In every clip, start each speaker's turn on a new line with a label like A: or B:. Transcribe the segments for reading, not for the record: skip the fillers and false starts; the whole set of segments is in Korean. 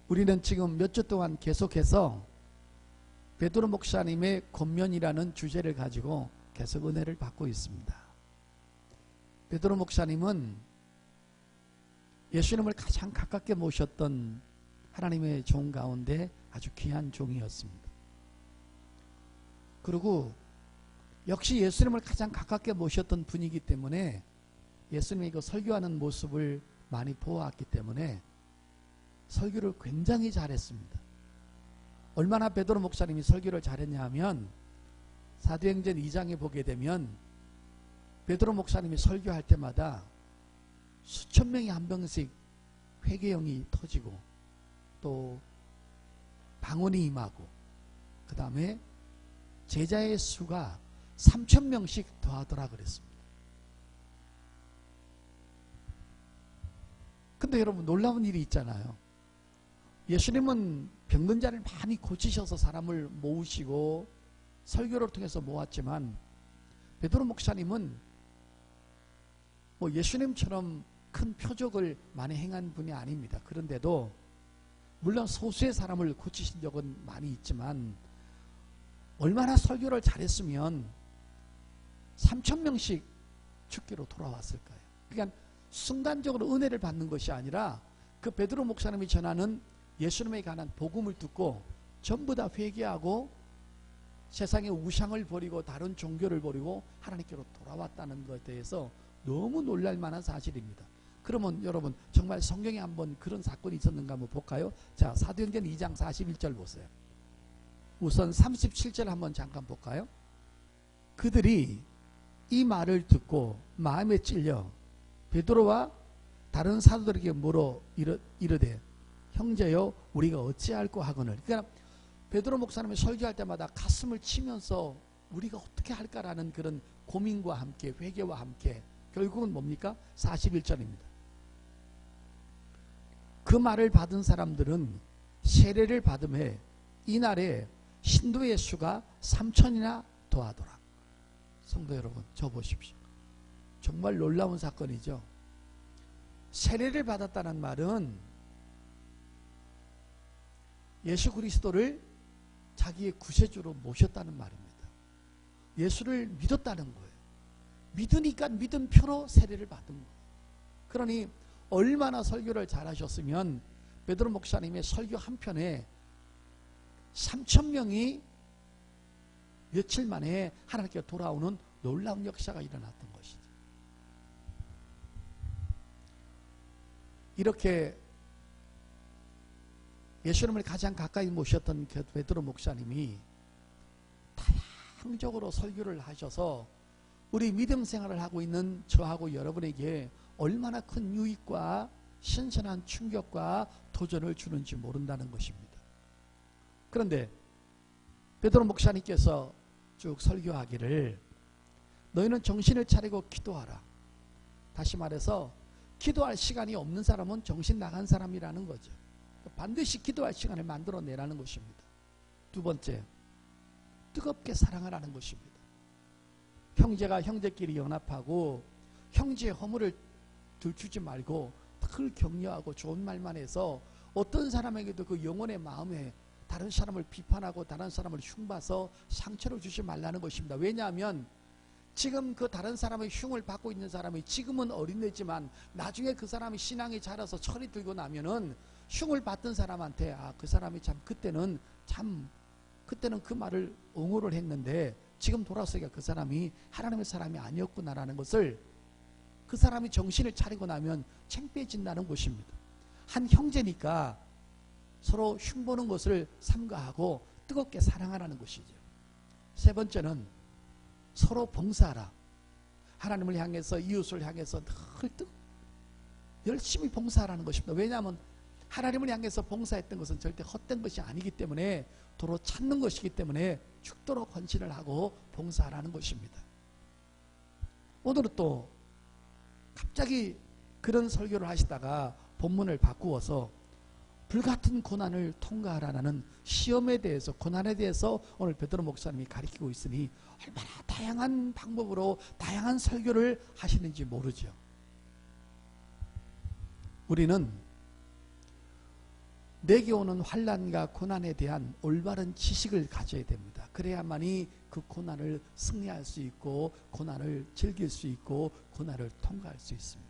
A: 우리는 지금 몇 주 동안 계속해서 베드로 목사님의 권면이라는 주제를 가지고 계속 은혜를 받고 있습니다. 베드로 목사님은 예수님을 가장 가깝게 모셨던 하나님의 종 가운데 아주 귀한 종이었습니다. 그리고 역시 예수님을 가장 가깝게 모셨던 분이기 때문에 예수님이 그 설교하는 모습을 많이 보아왔기 때문에 설교를 굉장히 잘했습니다. 얼마나 베드로 목사님이 설교를 잘했냐 하면 사도행전 2장에 보게 되면 베드로 목사님이 설교할 때마다 수천 명이 한 명씩 회개영이 터지고 또 방언이 임하고 그 다음에 제자의 수가 3,000명씩 더하더라 그랬습니다. 근데 여러분 놀라운 일이 있잖아요. 예수님은 병든 자를 많이 고치셔서 사람을 모으시고 설교를 통해서 모았지만 베드로 목사님은 뭐 예수님처럼 큰 표적을 많이 행한 분이 아닙니다. 그런데도 물론 소수의 사람을 고치신 적은 많이 있지만 얼마나 설교를 잘했으면 3,000명씩 죽기로 돌아왔을까요? 그러니까 순간적으로 은혜를 받는 것이 아니라 그 베드로 목사님이 전하는 예수님에 관한 복음을 듣고 전부 다 회개하고 세상의 우상을 버리고 다른 종교를 버리고 하나님께로 돌아왔다는 것에 대해서 너무 놀랄 만한 사실입니다. 그러면 여러분 정말 성경에 한번 그런 사건이 있었는가 한번 볼까요? 자, 사도행전 2장 41절 보세요. 우선 37절 한번 잠깐 볼까요? 그들이 이 말을 듣고 마음에 찔려 베드로와 다른 사도들에게 물어 이르되 형제여 우리가 어찌할꼬 하거늘. 그러니까 베드로 목사님이 설교할 때마다 가슴을 치면서 우리가 어떻게 할까라는 그런 고민과 함께 회개와 함께 결국은 뭡니까? 41절입니다. 그 말을 받은 사람들은 세례를 받음에 이날에 신도의 수가 3,000이나 더하더라. 성도 여러분, 저 보십시오. 정말 놀라운 사건이죠. 세례를 받았다는 말은 예수 그리스도를 자기의 구세주로 모셨다는 말입니다. 예수를 믿었다는 거예요. 믿으니까 믿음표로 세례를 받은 거예요. 그러니 얼마나 설교를 잘하셨으면 베드로 목사님의 설교 한 편에 3,000명이 며칠 만에 하나님께 돌아오는 놀라운 역사가 일어났던 것이죠. 이렇게 예수님을 가장 가까이 모셨던 베드로 목사님이 다양적으로 설교를 하셔서 우리 믿음 생활을 하고 있는 저하고 여러분에게 얼마나 큰 유익과 신선한 충격과 도전을 주는지 모른다는 것입니다. 그런데 베드로 목사님께서 쭉 설교하기를 너희는 정신을 차리고 기도하라. 다시 말해서 기도할 시간이 없는 사람은 정신 나간 사람이라는 거죠. 반드시 기도할 시간을 만들어내라는 것입니다. 두 번째, 뜨겁게 사랑하라는 것입니다. 형제가 형제끼리 연합하고 형제의 허물을 들추지 말고 늘 격려하고 좋은 말만 해서 어떤 사람에게도 그 영혼의 마음에 다른 사람을 비판하고 다른 사람을 흉봐서 상처를 주지 말라는 것입니다. 왜냐하면 지금 그 다른 사람의 흉을 받고 있는 사람이 지금은 어린애지만 나중에 그 사람이 신앙이 자라서 철이 들고 나면은 흉을 받던 사람한테 그 사람이 그때는 그 말을 옹호를 했는데 지금 돌아서니까 그 사람이 하나님의 사람이 아니었구나라는 것을 그 사람이 정신을 차리고 나면 창피해진다는 것입니다. 한 형제니까 서로 흉보는 것을 삼가하고 뜨겁게 사랑하라는 것이죠. 세 번째는 서로 봉사하라. 하나님을 향해서 이웃을 향해서 늘 열심히 봉사하라는 것입니다. 왜냐하면 하나님을 향해서 봉사했던 것은 절대 헛된 것이 아니기 때문에 도로 찾는 것이기 때문에 죽도록 헌신을 하고 봉사하라는 것입니다. 오늘은 또 갑자기 그런 설교를 하시다가 본문을 바꾸어서 불같은 고난을 통과하라는 시험에 대해서 고난에 대해서 오늘 베드로 목사님이 가르치고 있으니 얼마나 다양한 방법으로 다양한 설교를 하시는지 모르죠. 우리는 내게 오는 환난과 고난에 대한 올바른 지식을 가져야 됩니다. 그래야만이 그 고난을 승리할 수 있고 고난을 즐길 수 있고 고난을 통과할 수 있습니다.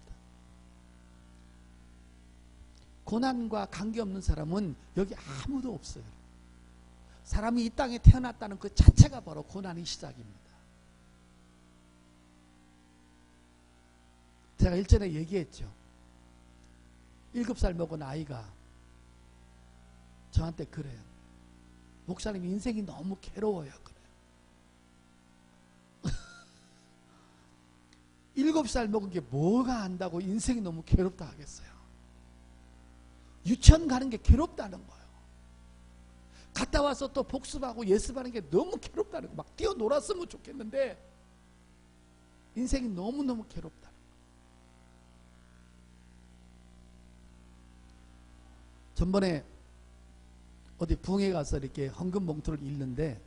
A: 고난과 관계없는 사람은 여기 아무도 없어요. 사람이 이 땅에 태어났다는 그 자체가 바로 고난의 시작입니다. 제가 일전에 얘기했죠. 7살 먹은 아이가 저한테 그래요. 목사님 인생이 너무 괴로워요. 그래요. 7살 먹은 게 뭐가 안다고 인생이 너무 괴롭다 하겠어요. 유치원 가는 게 괴롭다는 거예요. 갔다 와서 또 복습하고 예습하는 게 너무 괴롭다는 거. 막 뛰어놀았으면 좋겠는데 인생이 너무너무 괴롭다는 거. 전번에 어디 부흥회 가서 이렇게 헌금 봉투를 읽는데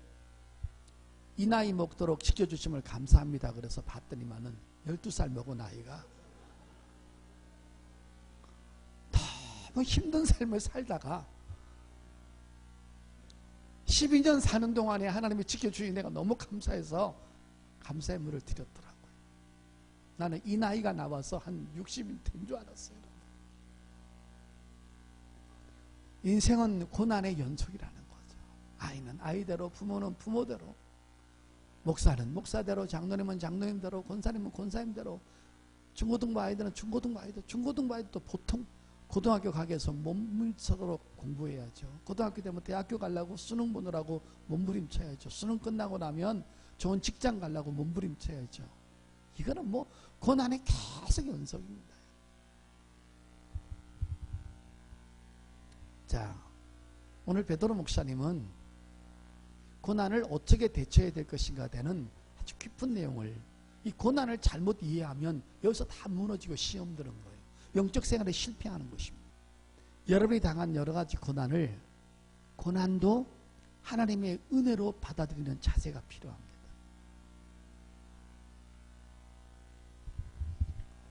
A: 이 나이 먹도록 지켜주심을 감사합니다. 그래서 봤더니만은 12살 먹은 아이가 너무 힘든 삶을 살다가 12년 사는 동안에 하나님이 지켜주신 내가 너무 감사해서 감사의 물을 드렸더라고요. 나는 이 나이가 나와서 한 60이 된 줄 알았어요. 인생은 고난의 연속이라는 거죠. 아이는 아이대로, 부모는 부모대로, 목사는 목사대로, 장로님은 장로님대로, 권사님은 권사님대로, 중고등부 아이들은 중고등부 아이들, 중고등부 아이들도 보통 고등학교 가기 위해서 몸부림치도록 공부해야죠. 고등학교 되면 대학교 가려고 수능 보느라고 몸부림쳐야죠. 수능 끝나고 나면 좋은 직장 가려고 몸부림쳐야죠. 이거는 뭐 고난의 계속 연속입니다. 자, 오늘 베드로 목사님은 고난을 어떻게 대처해야 될 것인가 되는 아주 깊은 내용을, 이 고난을 잘못 이해하면 여기서 다 무너지고 시험 드는 거예요. 영적 생활에 실패하는 것입니다. 여러분이 당한 여러 가지 고난도 하나님의 은혜로 받아들이는 자세가 필요합니다.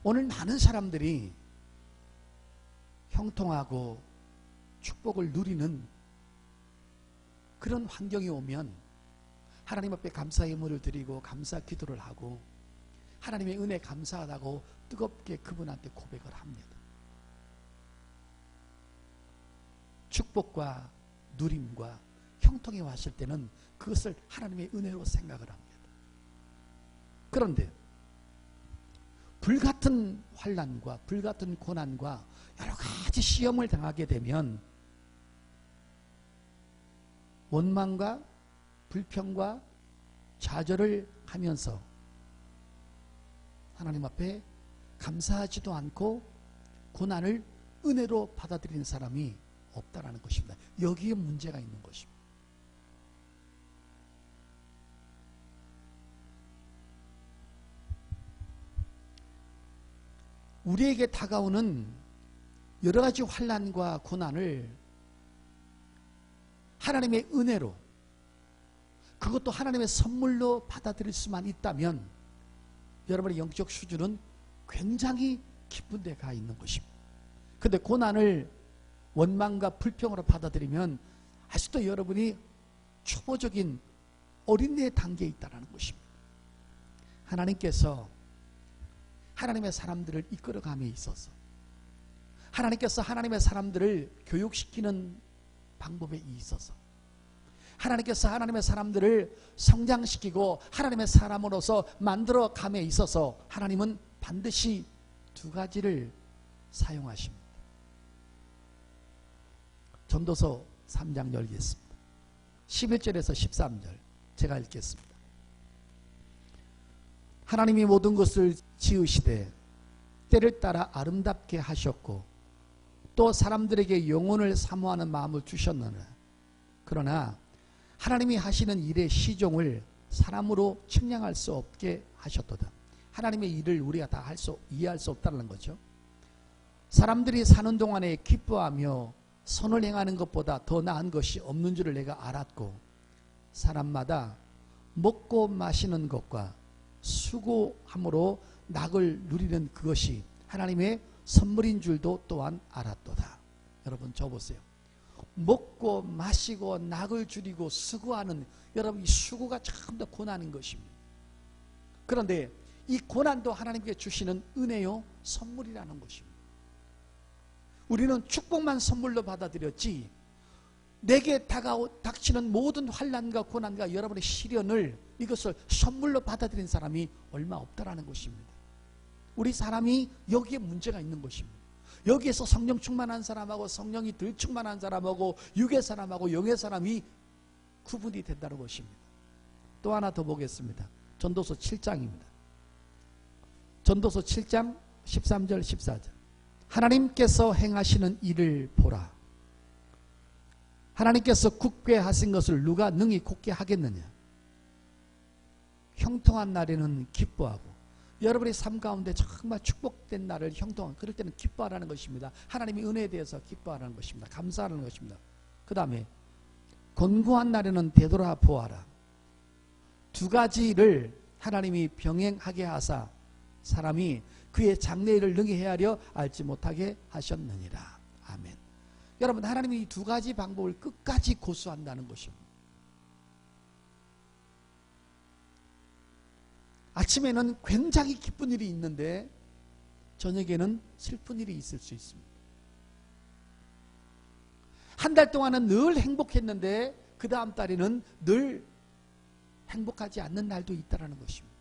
A: 오늘 많은 사람들이 형통하고 축복을 누리는 그런 환경이 오면 하나님 앞에 감사의 예물을 드리고 감사 기도를 하고 하나님의 은혜 감사하다고 뜨겁게 그분한테 고백을 합니다. 축복과 누림과 형통이 왔을 때는 그것을 하나님의 은혜로 생각을 합니다. 그런데 불같은 환난과 불같은 고난과 여러 가지 시험을 당하게 되면 원망과 불평과 좌절을 하면서 하나님 앞에 감사하지도 않고 고난을 은혜로 받아들이는 사람이 없다라는 것입니다. 여기에 문제가 있는 것입니다. 우리에게 다가오는 여러 가지 환난과 고난을 하나님의 은혜로, 그것도 하나님의 선물로 받아들일 수만 있다면 여러분의 영적 수준은 굉장히 깊은 데 가 있는 것입니다. 그런데 고난을 원망과 불평으로 받아들이면 아직도 여러분이 초보적인 어린애 단계에 있다는 것입니다. 하나님께서 하나님의 사람들을 이끌어감에 있어서, 하나님께서 하나님의 사람들을 교육시키는 방법에 있어서, 하나님께서 하나님의 사람들을 성장시키고 하나님의 사람으로서 만들어감에 있어서 하나님은 반드시 두 가지를 사용하십니다. 전도서 3장 열겠습니다. 11절에서 13절 제가 읽겠습니다. 하나님이 모든 것을 지으시되 때를 따라 아름답게 하셨고 또 사람들에게 영혼을 사모하는 마음을 주셨느니라. 그러나 하나님이 하시는 일의 시종을 사람으로 측량할 수 없게 하셨도다. 하나님의 일을 우리가 다 이해할 수 없다는 거죠. 사람들이 사는 동안에 기뻐하며 선을 행하는 것보다 더 나은 것이 없는 줄을 내가 알았고 사람마다 먹고 마시는 것과 수고함으로 낙을 누리는 그것이 하나님의 선물인 줄도 또한 알았도다. 여러분 저 보세요. 먹고 마시고 낙을 줄이고 수고하는, 여러분 이 수고가 참 더 고난인 것입니다. 그런데 이 고난도 하나님께 주시는 은혜요 선물이라는 것입니다. 우리는 축복만 선물로 받아들였지, 내게 닥치는 모든 환난과 고난과 여러분의 시련을, 이것을 선물로 받아들인 사람이 얼마 없다라는 것입니다. 우리 사람이 여기에 문제가 있는 것입니다. 여기에서 성령 충만한 사람하고 성령이 덜 충만한 사람하고 육의 사람하고 영의 사람이 구분이 된다는 것입니다. 또 하나 더 보겠습니다. 전도서 7장입니다. 전도서 7장 13절 14절. 하나님께서 행하시는 일을 보라. 하나님께서 굳게 하신 것을 누가 능히 굳게 하겠느냐. 형통한 날에는 기뻐하고, 여러분의 삶 가운데 정말 축복된 날을 형통한, 그럴 때는 기뻐하라는 것입니다. 하나님의 은혜에 대해서 기뻐하라는 것입니다. 감사하라는 것입니다. 그 다음에 곤고한 날에는 되돌아 보아라. 두 가지를 하나님이 병행하게 하사 사람이 그의 장래일을 능히 헤아려 알지 못하게 하셨느니라. 아멘. 여러분, 하나님이 이 두 가지 방법을 끝까지 고수한다는 것입니다. 아침에는 굉장히 기쁜 일이 있는데 저녁에는 슬픈 일이 있을 수 있습니다. 한 달 동안은 늘 행복했는데 그 다음 달에는 늘 행복하지 않는 날도 있다는 것입니다.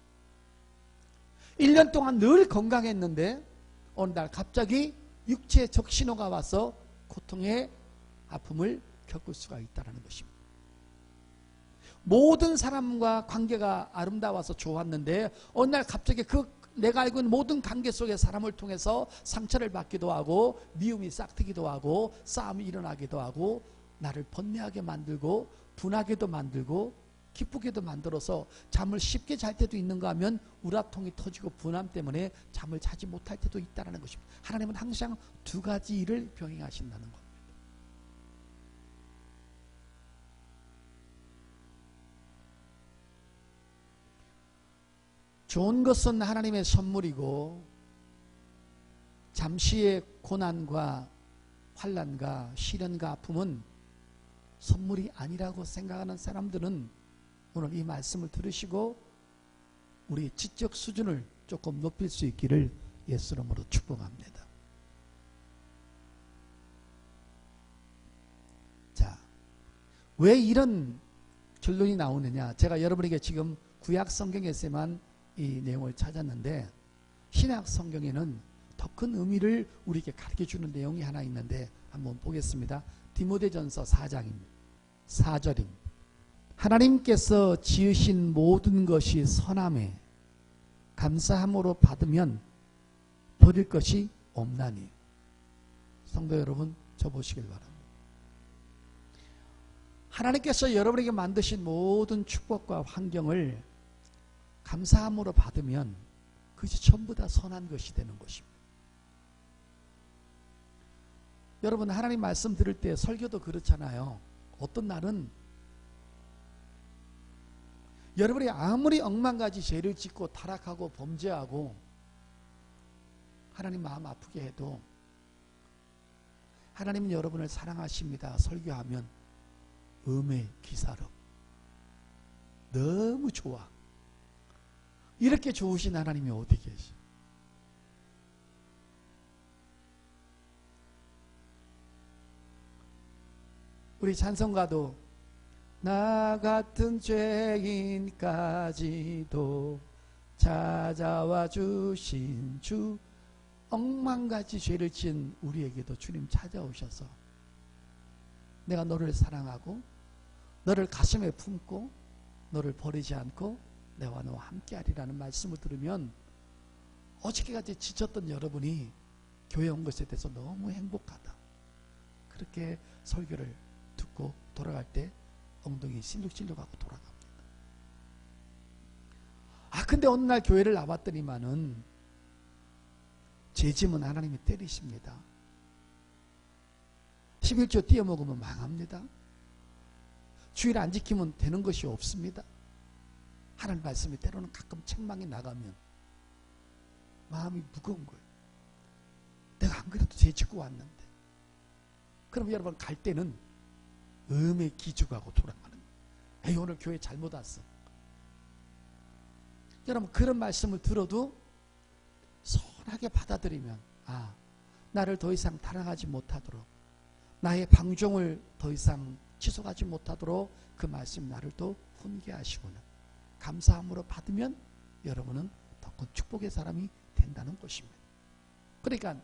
A: 1년 동안 늘 건강했는데 어느 날 갑자기 육체의 적신호가 와서 고통의 아픔을 겪을 수가 있다는 것입니다. 모든 사람과 관계가 아름다워서 좋았는데 어느 날 갑자기 내가 알고 있는 모든 관계 속에 사람을 통해서 상처를 받기도 하고 미움이 싹트기도 하고 싸움이 일어나기도 하고 나를 번뇌하게 만들고 분하게도 만들고 기쁘게도 만들어서 잠을 쉽게 잘 때도 있는가 하면 우라통이 터지고 분함 때문에 잠을 자지 못할 때도 있다는 것입니다. 하나님은 항상 두 가지 일을 병행하신다는 겁니다. 좋은 것은 하나님의 선물이고 잠시의 고난과 환난과 시련과 아픔은 선물이 아니라고 생각하는 사람들은 오늘 이 말씀을 들으시고 우리 지적 수준을 조금 높일 수 있기를 예수 이름으로 축복합니다. 자, 왜 이런 결론이 나오느냐? 제가 여러분에게 지금 구약 성경에서만 이 내용을 찾았는데 신약 성경에는 더 큰 의미를 우리에게 가르쳐주는 내용이 하나 있는데 한번 보겠습니다. 디모데전서 4장입니다. 4절입니다. 하나님께서 지으신 모든 것이 선함에 감사함으로 받으면 버릴 것이 없나니. 성도 여러분, 저 보시길 바랍니다. 하나님께서 여러분에게 만드신 모든 축복과 환경을 감사함으로 받으면 그것이 전부 다 선한 것이 되는 것입니다. 여러분, 하나님 말씀 들을 때 설교도 그렇잖아요. 어떤 날은 여러분이 아무리 억만가지 죄를 짓고 타락하고 범죄하고 하나님 마음 아프게 해도 하나님은 여러분을 사랑하십니다 설교하면 음의 기사로 너무 좋아. 이렇게 좋으신 하나님이 어디 계시? 우리 찬송가도 나 같은 죄인까지도 찾아와 주신 주, 억만가지 죄를 지은 우리에게도 주님 찾아오셔서 내가 너를 사랑하고 너를 가슴에 품고 너를 버리지 않고 내와 너와 함께하리라는 말씀을 들으면 어저께까지 지쳤던 여러분이 교회 온 것에 대해서 너무 행복하다. 그렇게 설교를 듣고 돌아갈 때 엉덩이 실룩실룩하고 돌아갑니다. 근데 어느 날 교회를 나왔더니만은 죄짐은 하나님이 때리십니다. 11조 띄어먹으면 망합니다. 주일 안 지키면 되는 것이 없습니다. 하나님 말씀이 때로는 가끔 책망이 나가면 마음이 무거운 거예요. 내가 안 그래도 죄 짓고 왔는데. 그럼 여러분 갈 때는 음에 기죽하고 돌아가는 거예요. 에이, 오늘 교회 잘못 왔어. 여러분, 그런 말씀을 들어도 선하게 받아들이면, 아, 나를 더 이상 타락하지 못하도록, 나의 방종을 더 이상 지속하지 못하도록 그 말씀 나를 또 훈계하시구나. 감사함으로 받으면 여러분은 더 큰 축복의 사람이 된다는 것입니다. 그러니까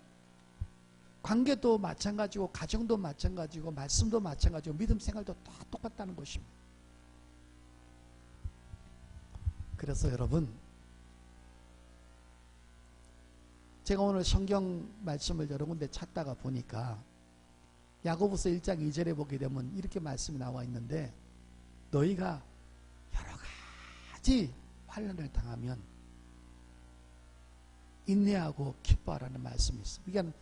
A: 관계도 마찬가지고, 가정도 마찬가지고, 말씀도 마찬가지고, 믿음 생활도 다 똑같다는 것입니다. 그래서 여러분, 제가 오늘 성경 말씀을 여러 군데 찾다가 보니까 야고보서 1장 2절에 보게 되면 이렇게 말씀이 나와 있는데, 너희가 여러 가지 환난을 당하면 인내하고 기뻐하라는 말씀이 있습니다. 그러니까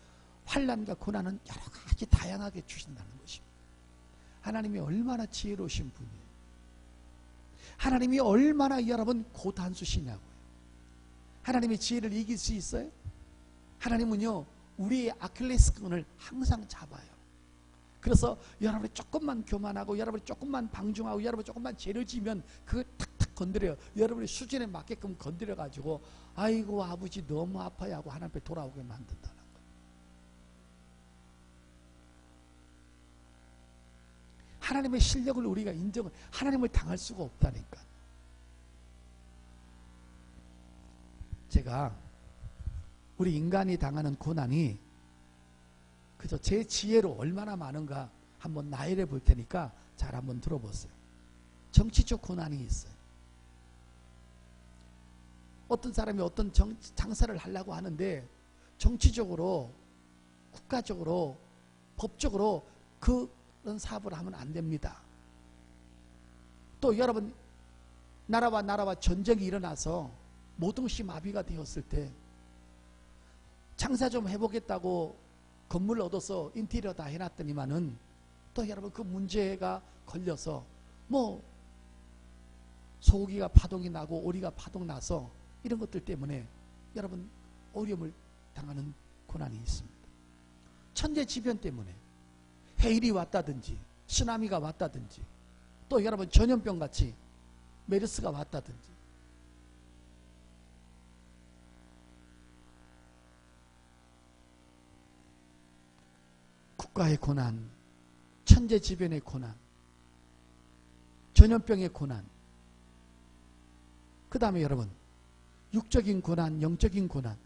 A: 환난과 고난은 여러 가지 다양하게 주신다는 것입니다. 하나님이 얼마나 지혜로우신 분이에요. 하나님이 얼마나 여러분 고단수시냐고요. 하나님의 지혜를 이길 수 있어요? 하나님은요, 우리의 아킬레스건을 항상 잡아요. 그래서 여러분이 조금만 교만하고, 여러분이 조금만 방종하고, 여러분이 조금만 죄를 지면 그걸 탁탁 건드려요. 여러분의 수준에 맞게끔 건드려가지고, 아이고 아버지 너무 아파요 하고 하나님 앞에 돌아오게 만든다는 거예요. 하나님의 실력을 우리가 인정을, 하나님을 당할 수가 없다니까. 제가 우리 인간이 당하는 고난이 그저 제 지혜로 얼마나 많은가 한번 나열해 볼 테니까 잘 한번 들어보세요. 정치적 고난이 있어요. 어떤 사람이 어떤 장사를 하려고 하는데 정치적으로, 국가적으로, 법적으로 그런 사업을 하면 안 됩니다. 또 여러분, 나라와 나라와 전쟁이 일어나서 모든 것이 마비가 되었을 때 장사 좀 해보겠다고 건물 얻어서 인테리어 다 해놨더니만은 또 여러분 그 문제가 걸려서 뭐 소고기가 파동이 나고 오리가 파동 나서 이런 것들 때문에 여러분 어려움을 당하는 고난이 있습니다. 천재지변 때문에 해일이 왔다든지 쓰나미가 왔다든지 또 여러분 전염병 같이 메르스가 왔다든지 국가의 고난, 천재지변의 고난, 전염병의 고난, 그 다음에 여러분 육적인 고난, 영적인 고난,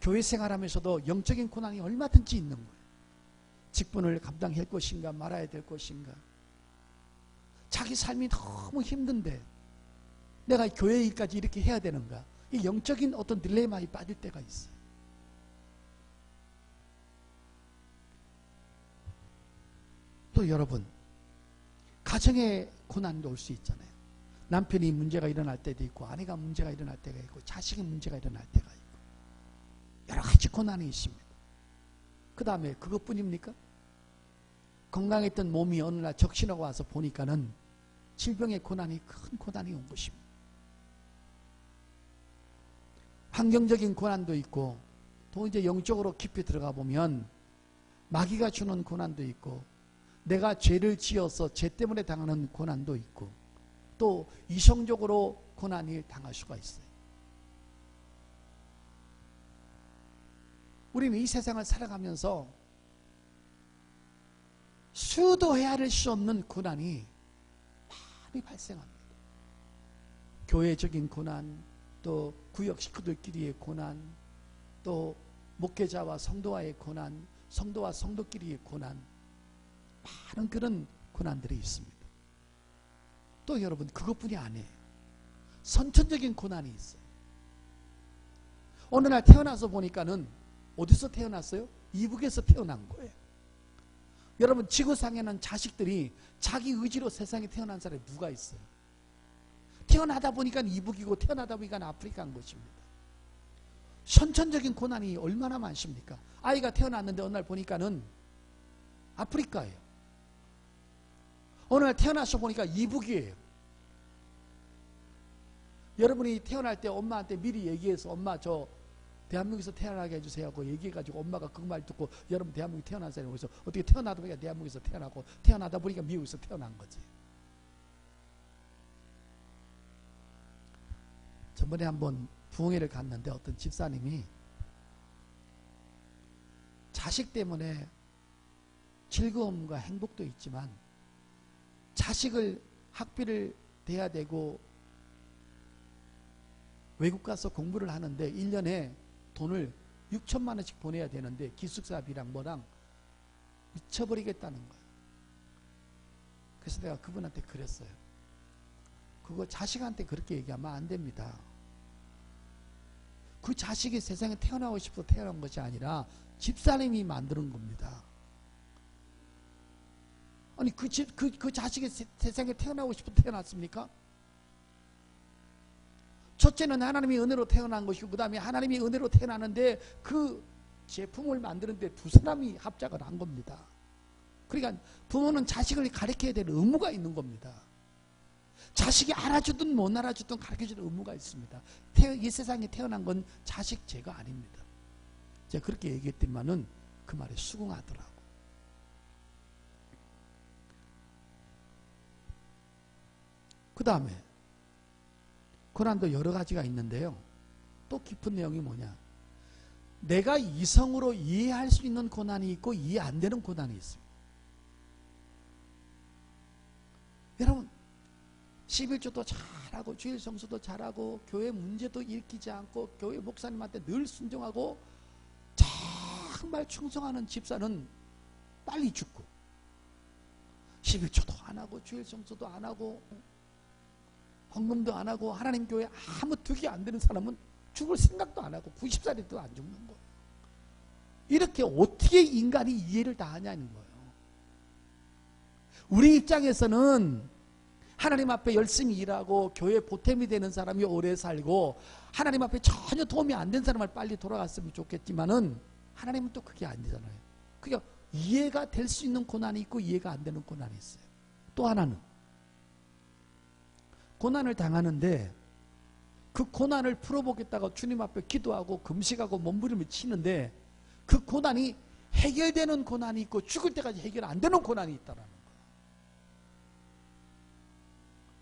A: 교회 생활하면서도 영적인 고난이 얼마든지 있는 거예요. 직분을 감당할 것인가 말아야 될 것인가, 자기 삶이 너무 힘든데 내가 교회 일까지 이렇게 해야 되는가, 이 영적인 어떤 딜레마에 빠질 때가 있어요. 또 여러분 가정의 고난도 올 수 있잖아요. 남편이 문제가 일어날 때도 있고, 아내가 문제가 일어날 때가 있고, 자식이 문제가 일어날 때가 있고, 여러 가지 고난이 있습니다. 그 다음에 그것뿐입니까? 건강했던 몸이 어느 날 적신호가 와서 보니까는 질병의 고난이 큰 고난이 온 것입니다. 환경적인 고난도 있고, 또 이제 영적으로 깊이 들어가 보면 마귀가 주는 고난도 있고, 내가 죄를 지어서 죄 때문에 당하는 고난도 있고, 또 이성적으로 고난을 당할 수가 있어요. 우리는 이 세상을 살아가면서 수도 헤아릴 수 없는 고난이 많이 발생합니다. 교회적인 고난, 또 구역 식구들끼리의 고난, 또 목회자와 성도와의 고난, 성도와 성도끼리의 고난, 많은 그런 고난들이 있습니다. 또 여러분 그것뿐이 아니에요. 선천적인 고난이 있어요. 어느 날 태어나서 보니까는 어디서 태어났어요? 이북에서 태어난 거예요. 여러분 지구상에는 자식들이 자기 의지로 세상에 태어난 사람이 누가 있어요? 태어나다 보니까 이북이고 태어나다 보니까 아프리카인 것입니다. 선천적인 고난이 얼마나 많습니까? 아이가 태어났는데 어느 날 보니까는 아프리카예요. 어느 날 태어나서 보니까 이북이에요. 여러분이 태어날 때 엄마한테 미리 얘기해서 엄마 저 대한민국에서 태어나게 해주세요 하고 얘기해가지고 엄마가 그 말 듣고 여러분 대한민국에 태어난 사람이 그래서 어떻게 태어나다 보니까 대한민국에서 태어나고 태어나다 보니까 미국에서 태어난 거지. 전번에 한번 부흥회를 갔는데 어떤 집사님이 자식 때문에 즐거움과 행복도 있지만 자식을 학비를 대야 되고 외국 가서 공부를 하는데 1년에 돈을 6천만 원씩 보내야 되는데 기숙사비랑 뭐랑 미쳐버리겠다는 거예요. 그래서 내가 그분한테 그랬어요. 그거 자식한테 그렇게 얘기하면 안 됩니다. 그 자식이 세상에 태어나고 싶어서 태어난 것이 아니라 집사님이 만드는 겁니다. 아니 그 자식이 세상에 태어나고 싶어서 태어났습니까? 첫째는 하나님의 은혜로 태어난 것이고 그 다음에 하나님의 은혜로 태어나는데 그 제품을 만드는데 두 사람이 합작을 한 겁니다. 그러니까 부모는 자식을 가르쳐야 될 의무가 있는 겁니다. 자식이 알아주든 못 알아주든 가르쳐줄 의무가 있습니다. 이 세상에 태어난 건 자식 죄가 아닙니다. 제가 그렇게 얘기했더니만은 그 말에 수긍하더라고. 그 다음에 고난도 여러 가지가 있는데요. 또 깊은 내용이 뭐냐? 내가 이성으로 이해할 수 있는 고난이 있고 이해 안 되는 고난이 있습니다. 여러분 11조도 잘하고 주일 성수도 잘하고 교회 문제도 일으키지 않고 교회 목사님한테 늘 순종하고 정말 충성하는 집사는 빨리 죽고 11조도 안 하고 주일 성수도 안 하고 헌금도 안 하고 하나님 교회 아무 득이 안 되는 사람은 죽을 생각도 안 하고 90살에도 안 죽는 거예요. 이렇게 어떻게 인간이 이해를 다 하냐는 거예요. 우리 입장에서는 하나님 앞에 열심히 일하고 교회 보탬이 되는 사람이 오래 살고 하나님 앞에 전혀 도움이 안 된 사람을 빨리 돌아갔으면 좋겠지만은 하나님은 또 그게 아니잖아요. 그러니까 이해가 될 수 있는 고난이 있고 이해가 안 되는 고난이 있어요. 또 하나는 고난을 당하는데 그 고난을 풀어보겠다고 주님 앞에 기도하고 금식하고 몸부림을 치는데 그 고난이 해결되는 고난이 있고 죽을 때까지 해결 안 되는 고난이 있다라는 거예요.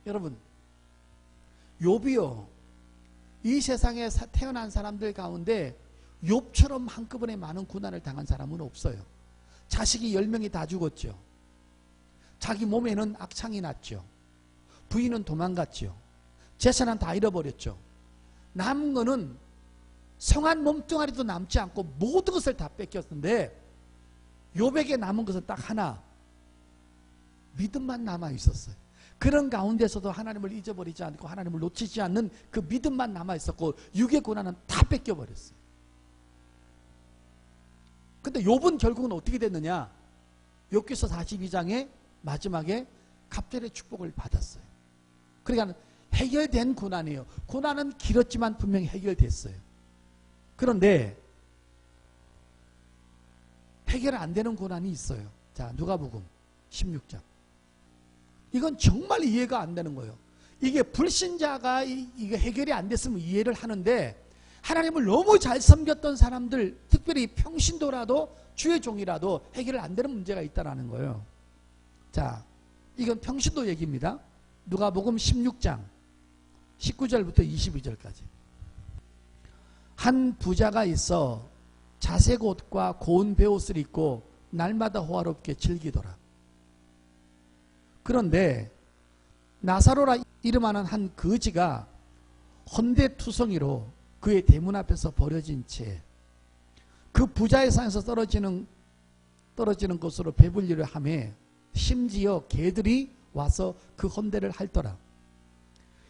A: 여러분 욥이요, 이 세상에 태어난 사람들 가운데 욥처럼 한꺼번에 많은 고난을 당한 사람은 없어요. 자식이 10명이 다 죽었죠. 자기 몸에는 악창이 났죠. 부인은 도망갔죠. 재산은 다 잃어버렸죠. 남은 거는 성한 몸뚱아리도 남지 않고 모든 것을 다 뺏겼는데 욥에게 남은 것은 딱 하나, 믿음만 남아 있었어요. 그런 가운데서도 하나님을 잊어버리지 않고 하나님을 놓치지 않는 그 믿음만 남아 있었고 육의 고난은 다 뺏겨버렸어요. 근데 욥은 결국은 어떻게 됐느냐? 욥기서 42장에 마지막에 갑절의 축복을 받았어요. 그러니까 해결된 고난이에요. 고난은 길었지만 분명히 해결됐어요. 그런데 해결 안 되는 고난이 있어요. 자, 누가복음 16장. 이건 정말 이해가 안 되는 거예요. 이게 불신자가 이게 해결이 안 됐으면 이해를 하는데 하나님을 너무 잘 섬겼던 사람들, 특별히 평신도라도 주의 종이라도 해결 안 되는 문제가 있다는 거예요. 자, 이건 평신도 얘기입니다. 누가복음 16장 19절부터 22절까지. 한 부자가 있어 자색 옷과 고운 베옷을 입고 날마다 호화롭게 즐기더라. 그런데 나사로라 이름하는 한 거지가 헌데투성이로 그의 대문 앞에서 버려진 채 그 부자의 상에서 떨어지는 것으로 배불리려 하며 심지어 개들이 와서 그 헌데를 핥더라.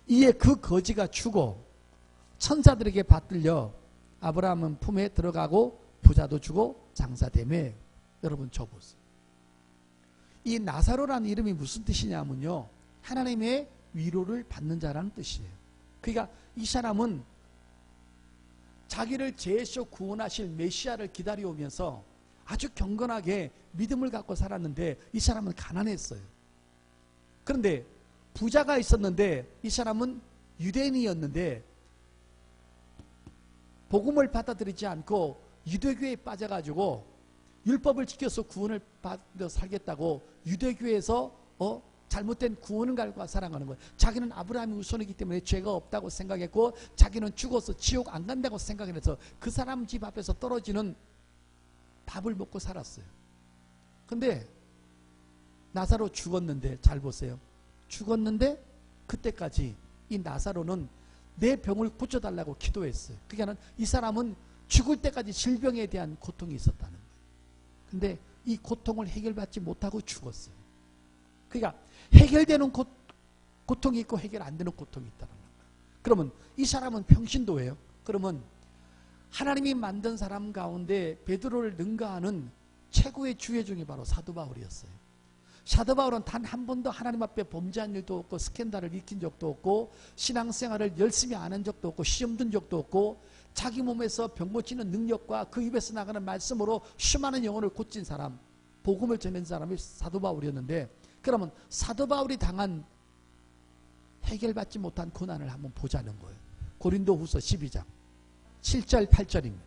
A: 이에 그 거지가 죽어 천사들에게 받들려 아브라함은 품에 들어가고 부자도 죽어 장사되매. 여러분 쳐보세요. 이 나사로라는 이름이 무슨 뜻이냐면요, 하나님의 위로를 받는 자라는 뜻이에요. 그러니까 이 사람은 자기를 죄에서 구원하실 메시아를 기다려오면서 아주 경건하게 믿음을 갖고 살았는데 이 사람은 가난했어요. 그런데 부자가 있었는데 이 사람은 유대인이었는데 복음을 받아들이지 않고 유대교에 빠져가지고 율법을 지켜서 구원을 받아 살겠다고 유대교에서 잘못된 구원을 갈고 살아가는 거예요. 자기는 아브라함의 후손이기 때문에 죄가 없다고 생각했고 자기는 죽어서 지옥 안 간다고 생각해서 그 사람 집 앞에서 떨어지는 밥을 먹고 살았어요. 근데 나사로 죽었는데 잘 보세요. 죽었는데 그때까지 이 나사로는 내 병을 고쳐달라고 기도했어요. 그러니까 이 사람은 죽을 때까지 질병에 대한 고통이 있었다는 거예요. 근데 이 고통을 해결받지 못하고 죽었어요. 그러니까 해결되는 고통이 있고 해결 안 되는 고통이 있다는 거예요. 그러면 이 사람은 평신도예요. 그러면 하나님이 만든 사람 가운데 베드로를 능가하는 최고의 주의 중에 바로 사도 바울이었어요. 사도 바울은 단 한 번도 하나님 앞에 범죄한 일도 없고 스캔들을 일으킨 적도 없고 신앙생활을 열심히 안 한 적도 없고 시험 든 적도 없고 자기 몸에서 병 고치는 능력과 그 입에서 나가는 말씀으로 수많은 영혼을 고친 사람, 복음을 전한 사람이 사도 바울이었는데, 그러면 사도 바울이 당한 해결받지 못한 고난을 한번 보자는 거예요. 고린도후서 12장 7절 8절입니다.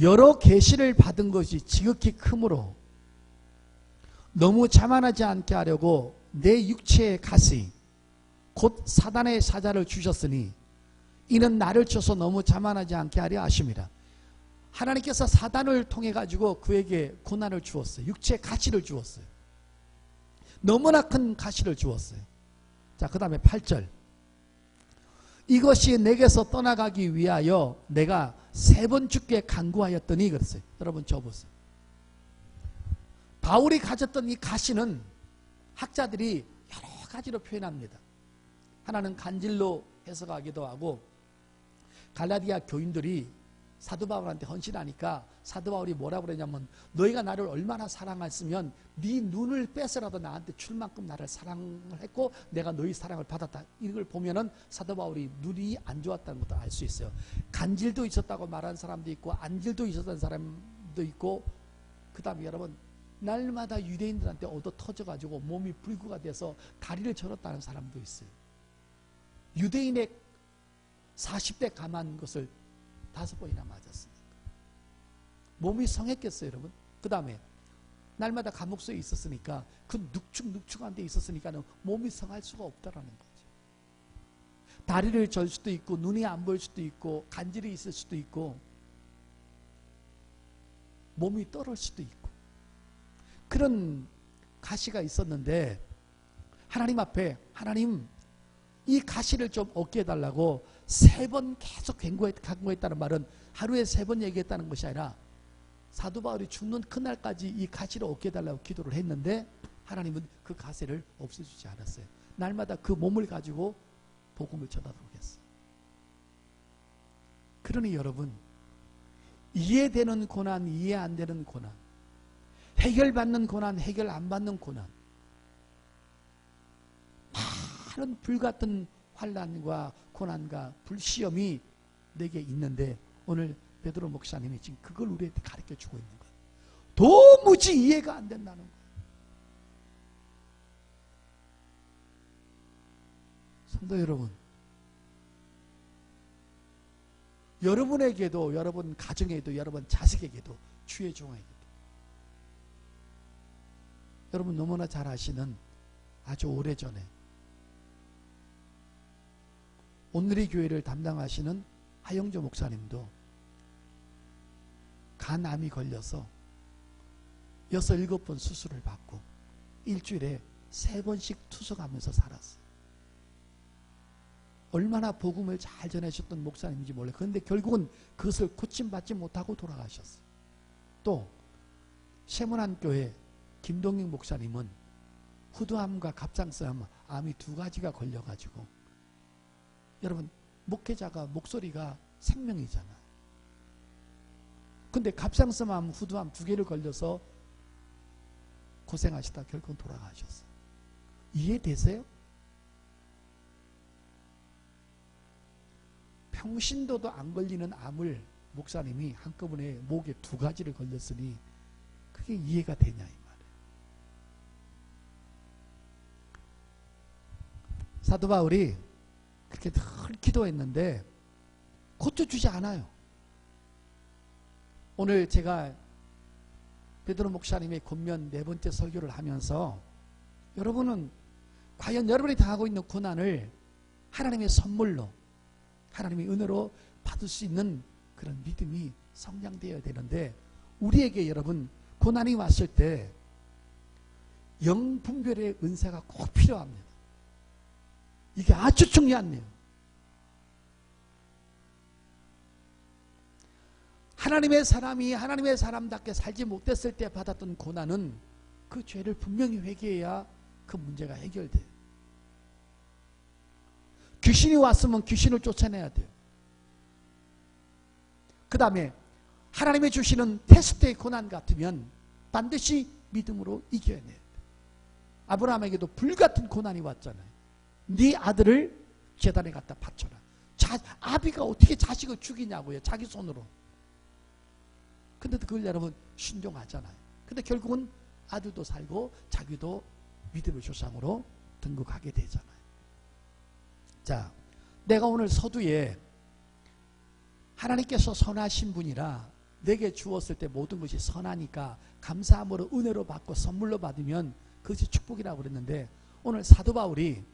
A: 여러 계시를 받은 것이 지극히 크므로 너무 자만하지 않게 하려고 내 육체의 가시 곧 사단의 사자를 주셨으니 이는 나를 쳐서 너무 자만하지 않게 하려 하심이라. 하나님께서 사단을 통해 가지고 그에게 고난을 주었어요. 육체의 가시를 주었어요. 너무나 큰 가시를 주었어요. 자, 그 다음에 8절. 이것이 내게서 떠나가기 위하여 내가 3번 주께 간구하였더니 그랬어요. 여러분 저 보세요. 바울이 가졌던 이 가시는 학자들이 여러 가지로 표현합니다. 하나는 간질로 해석하기도 하고, 갈라디아 교인들이 사도 바울한테 헌신하니까 사도 바울이 뭐라고 그러냐면, 너희가 나를 얼마나 사랑했으면 네 눈을 빼서라도 나한테 줄 만큼 나를 사랑을 했고 내가 너희 사랑을 받았다. 이걸 보면은 사도 바울이 눈이 안 좋았다는 것도 알 수 있어요. 간질도 있었다고 말하는 사람도 있고 안질도 있었던 사람도 있고, 그 다음에 여러분 날마다 유대인들한테 얻어 터져가지고 몸이 불구가 돼서 다리를 절었다는 사람도 있어요. 유대인의 40대 감한 것을 5번이나 맞았습니다. 몸이 성했겠어요, 여러분? 그 다음에 날마다 감옥소에 있었으니까 그 눅축한 데 있었으니까는 몸이 성할 수가 없다라는 거죠. 다리를 절 수도 있고 눈이 안 보일 수도 있고 간질이 있을 수도 있고 몸이 떨을 수도 있고 그런 가시가 있었는데, 하나님 앞에 하나님 이 가시를 좀 얻게 해달라고 3번 계속 간구했다는 말은 하루에 3번 얘기했다는 것이 아니라 사도 바울이 죽는 그날까지 이 가시를 얻게 해달라고 기도를 했는데 하나님은 그 가시를 없애주지 않았어요. 날마다 그 몸을 가지고 복음을 전하도록 했어요. 그러니 여러분, 이해되는 고난, 이해 안 되는 고난, 해결받는 고난, 해결 안 받는 고난, 많은 불같은 환난과 고난과 불시험이 내게 있는데 오늘 베드로 목사님이 지금 그걸 우리한테 가르쳐 주고 있는 거예요. 도무지 이해가 안 된다는 거예요. 성도 여러분, 여러분에게도, 여러분 가정에도, 여러분 자식에게도, 주의 종에게도, 여러분 너무나 잘 아시는 아주 오래전에 오늘의 교회를 담당하시는 하영조 목사님도 간암이 걸려서 6, 7번 수술을 받고 일주일에 3번씩 투석하면서 살았어요. 얼마나 복음을 잘 전하셨던 목사님인지 몰라요. 그런데 결국은 그것을 고침받지 못하고 돌아가셨어요. 또 세문안교회 김동익 목사님은 후두암과 갑상선 암이 2가지가 걸려가지고, 여러분 목회자가 목소리가 생명이잖아요. 근데 갑상선암, 후두암 2개를 걸려서 고생하시다 결국은 돌아가셨어요. 이해되세요? 평신도도 안 걸리는 암을 목사님이 한꺼번에 목에 2가지를 걸렸으니 그게 이해가 되냐 이 말이에요. 사도 바울이 그렇게 늘 기도했는데 고쳐주지 않아요. 오늘 제가 베드로 목사님의 권면 4번째 설교를 하면서 여러분은 과연 여러분이 당하고 있는 고난을 하나님의 선물로, 하나님의 은혜로 받을 수 있는 그런 믿음이 성장되어야 되는데, 우리에게 여러분 고난이 왔을 때 영분별의 은사가 꼭 필요합니다. 이게 아주 중요한 내용. 하나님의 사람이 하나님의 사람답게 살지 못했을 때 받았던 고난은 그 죄를 분명히 회개해야 그 문제가 해결돼요. 귀신이 왔으면 귀신을 쫓아내야 돼요. 그 다음에 하나님이 주시는 테스트의 고난 같으면 반드시 믿음으로 이겨내야 돼요. 아브라함에게도 불같은 고난이 왔잖아요. 네 아들을 제단에 갖다 바쳐라. 아비가 어떻게 자식을 죽이냐고요. 자기 손으로. 근데 그걸 여러분 순종하잖아요. 근데 결국은 아들도 살고 자기도 믿음의 조상으로 등극하게 되잖아요. 자, 내가 오늘 서두에 하나님께서 선하신 분이라 내게 주었을 때 모든 것이 선하니까 감사함으로 은혜로 받고 선물로 받으면 그것이 축복이라고 그랬는데, 오늘 사도 바울이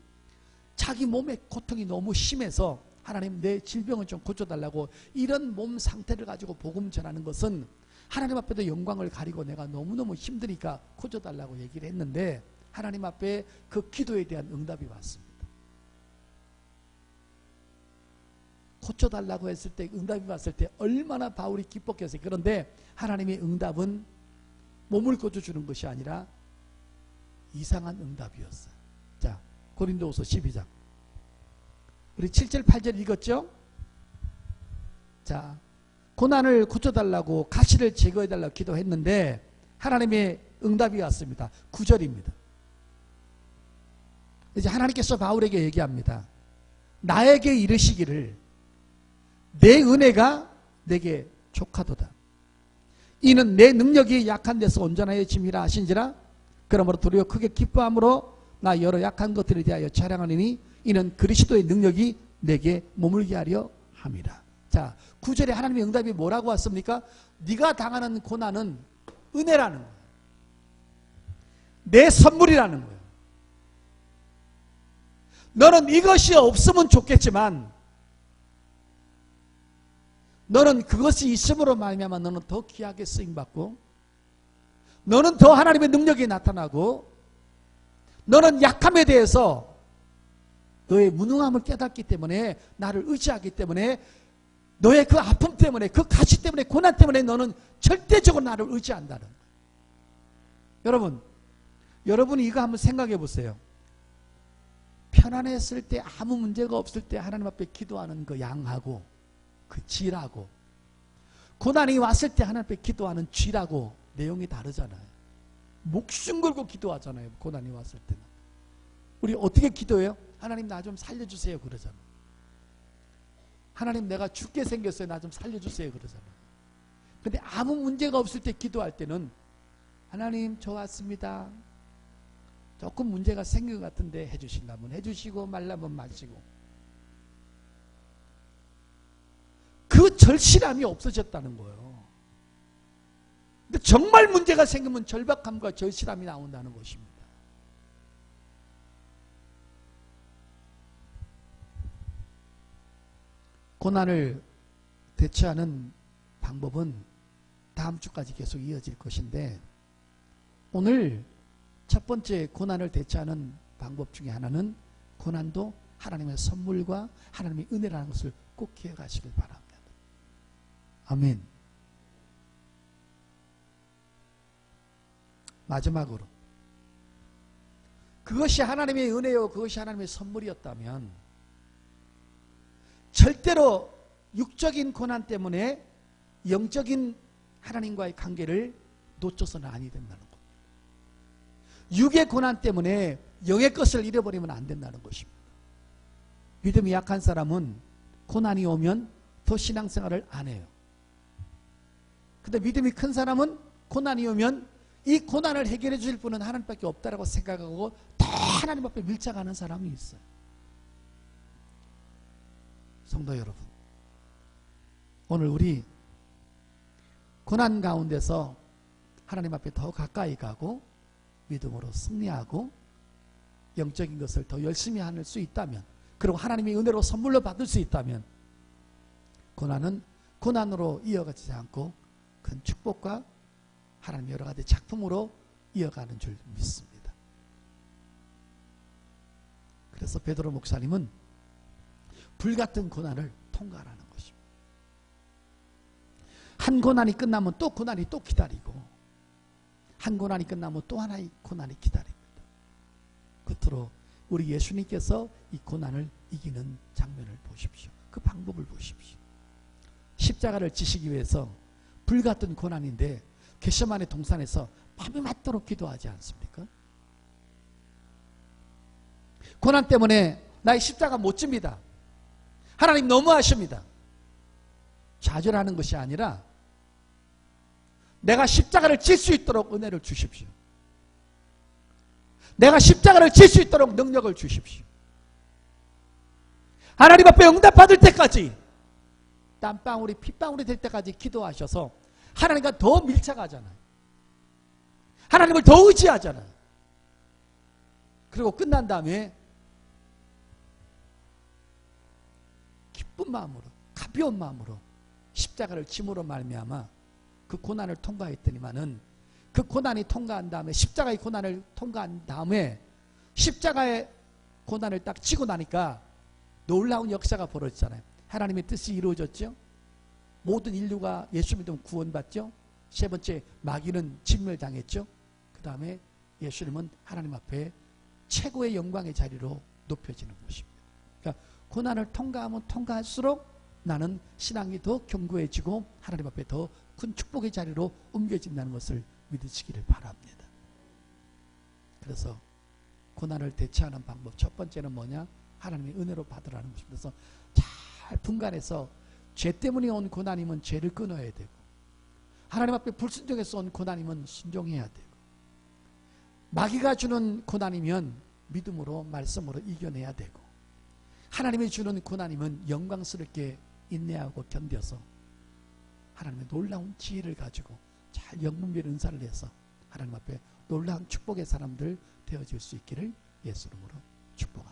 A: 자기 몸의 고통이 너무 심해서 하나님 내 질병을 좀 고쳐달라고 이런 몸 상태를 가지고 복음 전하는 것은 하나님 앞에도 영광을 가리고 내가 너무너무 힘드니까 고쳐달라고 얘기를 했는데, 하나님 앞에 그 기도에 대한 응답이 왔습니다. 고쳐달라고 했을 때 응답이 왔을 때 얼마나 바울이 기뻤겠어요. 그런데 하나님의 응답은 몸을 고쳐주는 것이 아니라 이상한 응답이었어요. 자, 고린도후서 12장 우리 7절 8절 읽었죠? 자, 고난을 고쳐달라고 가시를 제거해달라고 기도했는데 하나님의 응답이 왔습니다. 9절입니다. 이제 하나님께서 바울에게 얘기합니다. 나에게 이르시기를 내 은혜가 내게 족하도다. 이는 내 능력이 약한 데서 온전하여 짐이라 하신지라. 그러므로 도리어 크게 기뻐함으로 나 여러 약한 것들에 대하여 자랑하느니 이는 그리스도의 능력이 내게 머물게 하려 함이라. 자, 9절에 하나님의 응답이 뭐라고 왔습니까? 네가 당하는 고난은 은혜라는 거예요. 내 선물이라는 거예요. 너는 이것이 없으면 좋겠지만 너는 그것이 있음으로 말미암아 너는 더 귀하게 쓰임받고 너는 더 하나님의 능력이 나타나고 너는 약함에 대해서 너의 무능함을 깨닫기 때문에 나를 의지하기 때문에 너의 그 아픔 때문에 그 가시 때문에 고난 때문에 너는 절대적으로 나를 의지한다는 거예요. 여러분이 이거 한번 생각해 보세요. 편안했을 때 아무 문제가 없을 때 하나님 앞에 기도하는 그 양하고 그 질하고 고난이 왔을 때 하나님 앞에 기도하는 질하고 내용이 다르잖아요. 목숨 걸고 기도하잖아요. 고난이 왔을 때는. 우리 어떻게 기도해요? 하나님 나 좀 살려주세요 그러잖아요. 하나님 내가 죽게 생겼어요. 나 좀 살려주세요 그러잖아요. 근데 아무 문제가 없을 때 기도할 때는 하나님 저 왔습니다. 조금 문제가 생긴 것 같은데 해주신다면 해주시고 말라면 마시고. 그 절실함이 없어졌다는 거예요. 근데 정말 문제가 생기면 절박함과 절실함이 나온다는 것입니다. 고난을 대처하는 방법은 다음 주까지 계속 이어질 것인데, 오늘 첫 번째 고난을 대처하는 방법 중에 하나는 고난도 하나님의 선물과 하나님의 은혜라는 것을 꼭 기억하시길 바랍니다. 아멘. 마지막으로 그것이 하나님의 은혜요 그것이 하나님의 선물이었다면 절대로 육적인 고난 때문에 영적인 하나님과의 관계를 놓쳐서는 아니 된다는 것. 육의 고난 때문에 영의 것을 잃어버리면 안 된다는 것입니다. 믿음이 약한 사람은 고난이 오면 더 신앙생활을 안 해요. 근데 믿음이 큰 사람은 고난이 오면 이 고난을 해결해 주실 분은 하나님밖에 없다라고 생각하고 더 하나님 앞에 밀착하는 사람이 있어요. 성도 여러분, 오늘 우리 고난 가운데서 하나님 앞에 더 가까이 가고 믿음으로 승리하고 영적인 것을 더 열심히 할 수 있다면, 그리고 하나님의 은혜로 선물로 받을 수 있다면 고난은 고난으로 이어가지 않고 큰 축복과 하나님의 여러 가지 작품으로 이어가는 줄 믿습니다. 그래서 베드로 목사님은 불같은 고난을 통과하라는 것입니다. 한 고난이 끝나면 또 고난이 또 기다리고, 한 고난이 끝나면 또 하나의 고난이 기다립니다. 끝으로 우리 예수님께서 이 고난을 이기는 장면을 보십시오. 그 방법을 보십시오. 십자가를 지시기 위해서 불같은 고난인데 겟세마네 동산에서 밤이 맞도록 기도하지 않습니까? 고난 때문에 나의 십자가 못 집니다. 하나님 너무하십니다. 좌절하는 것이 아니라 내가 십자가를 질 수 있도록 은혜를 주십시오. 내가 십자가를 질 수 있도록 능력을 주십시오. 하나님 앞에 응답받을 때까지, 땀방울이 핏방울이 될 때까지 기도하셔서 하나님과 더 밀착하잖아요. 하나님을 더 의지하잖아요. 그리고 끝난 다음에 기쁜 마음으로, 가벼운 마음으로 십자가를 짐으로 말미암아 그 고난을 통과했더니만은, 그 고난이 통과한 다음에, 십자가의 고난을 통과한 다음에 십자가의 고난을 딱 지고 나니까 놀라운 역사가 벌어졌잖아요. 하나님의 뜻이 이루어졌죠. 모든 인류가 예수 믿으면 구원받죠. 세 번째, 마귀는 진멸당했죠. 그 다음에 예수님은 하나님 앞에 최고의 영광의 자리로 높여지는 것입니다. 그러니까 고난을 통과하면 통과할수록 나는 신앙이 더 견고해지고 하나님 앞에 더 큰 축복의 자리로 옮겨진다는 것을 믿으시기를 바랍니다. 그래서 고난을 대처하는 방법, 첫 번째는 뭐냐? 하나님의 은혜로 받으라는 것입니다. 그래서 잘 분간해서, 죄 때문에 온 고난이면 죄를 끊어야 되고, 하나님 앞에 불순종해서 온 고난이면 순종해야 되고, 마귀가 주는 고난이면 믿음으로 말씀으로 이겨내야 되고, 하나님이 주는 고난이면 영광스럽게 인내하고 견뎌서 하나님의 놀라운 지혜를 가지고 잘 영분별 은사를 내서 하나님 앞에 놀라운 축복의 사람들 되어질 수 있기를 예수 이름으로 축복합니다.